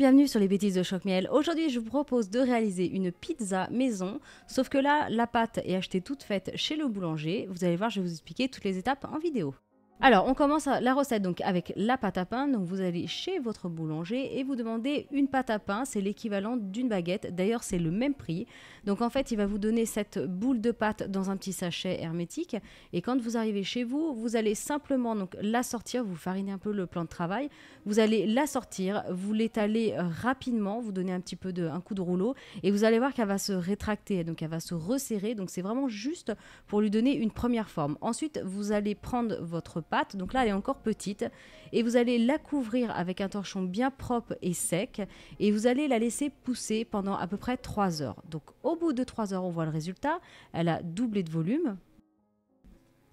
bienvenue sur les bêtises de Choc-Miel. Aujourd'hui, je vous propose de réaliser une pizza maison, sauf que là, la pâte est achetée toute faite chez le boulanger. Vous allez voir, je vais vous expliquer toutes les étapes en vidéo. Alors, on commence la recette donc avec la pâte à pain. Donc, vous allez chez votre boulanger et vous demandez une pâte à pain. C'est l'équivalent d'une baguette. D'ailleurs, c'est le même prix. Donc, en fait, il va vous donner cette boule de pâte dans un petit sachet hermétique. Et quand vous arrivez chez vous, vous allez simplement donc la sortir. Vous farinez un peu le plan de travail. Vous allez la sortir, vous l'étalez rapidement, vous donnez un petit peu un coup de rouleau et vous allez voir qu'elle va se rétracter. Donc, elle va se resserrer. Donc, c'est vraiment juste pour lui donner une première forme. Ensuite, vous allez prendre votre pâte, donc là elle est encore petite, et vous allez la couvrir avec un torchon bien propre et sec, et vous allez la laisser pousser pendant à peu près 3 heures. Donc au bout de 3 heures, on voit le résultat, elle a doublé de volume.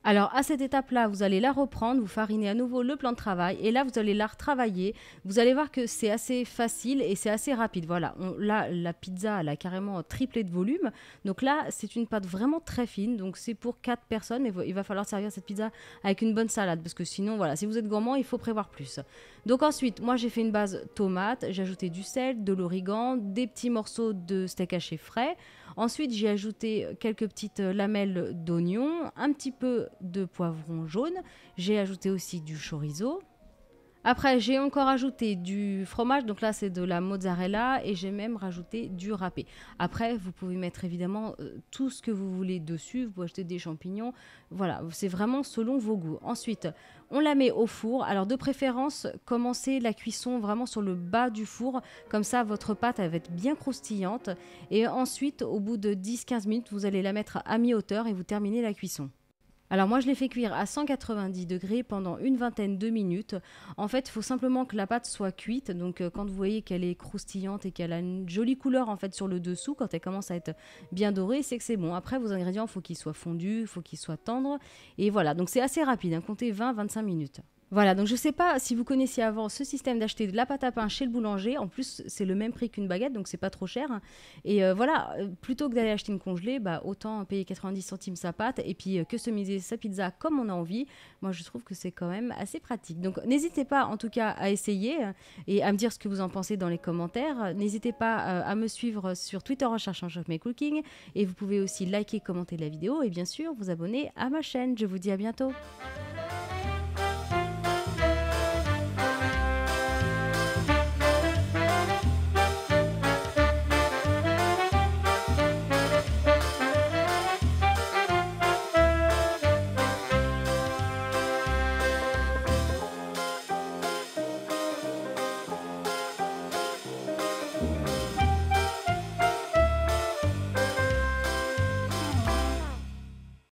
Alors à cette étape-là, vous allez la reprendre, vous farinez à nouveau le plan de travail et là vous allez la retravailler. Vous allez voir que c'est assez facile et c'est assez rapide. Voilà, là la pizza elle a carrément triplé de volume. Donc là c'est une pâte vraiment très fine, donc c'est pour 4 personnes, mais il va falloir servir cette pizza avec une bonne salade parce que sinon voilà, si vous êtes gourmand il faut prévoir plus. Donc ensuite, moi j'ai fait une base tomate, j'ai ajouté du sel, de l'origan, des petits morceaux de steak haché frais. Ensuite, j'ai ajouté quelques petites lamelles d'oignon, un petit peu de poivron jaune. J'ai ajouté aussi du chorizo. Après, j'ai encore ajouté du fromage, donc là c'est de la mozzarella et j'ai même rajouté du râpé. Après, vous pouvez mettre évidemment tout ce que vous voulez dessus, vous pouvez ajouter des champignons, voilà, c'est vraiment selon vos goûts. Ensuite, on la met au four, alors de préférence, commencez la cuisson vraiment sur le bas du four, comme ça votre pâte elle va être bien croustillante et ensuite, au bout de 10-15 minutes, vous allez la mettre à mi-hauteur et vous terminez la cuisson. Alors moi je l'ai fait cuire à 190 degrés pendant une vingtaine de minutes. En fait, il faut simplement que la pâte soit cuite. Donc quand vous voyez qu'elle est croustillante et qu'elle a une jolie couleur en fait sur le dessous, quand elle commence à être bien dorée, c'est que c'est bon. Après vos ingrédients, il faut qu'ils soient fondus, il faut qu'ils soient tendres. Et voilà, donc c'est assez rapide, hein, comptez 20-25 minutes. Voilà, donc je ne sais pas si vous connaissiez avant ce système d'acheter de la pâte à pain chez le boulanger. En plus, c'est le même prix qu'une baguette, donc c'est pas trop cher. Et voilà, plutôt que d'aller acheter une congelée, bah, autant payer 90 centimes sa pâte et puis customiser sa pizza comme on a envie. Moi, je trouve que c'est quand même assez pratique. Donc n'hésitez pas en tout cas à essayer et à me dire ce que vous en pensez dans les commentaires. N'hésitez pas à me suivre sur Twitter en cherchant Choc-Miel Cooking. Et vous pouvez aussi liker, commenter la vidéo et bien sûr vous abonner à ma chaîne. Je vous dis à bientôt.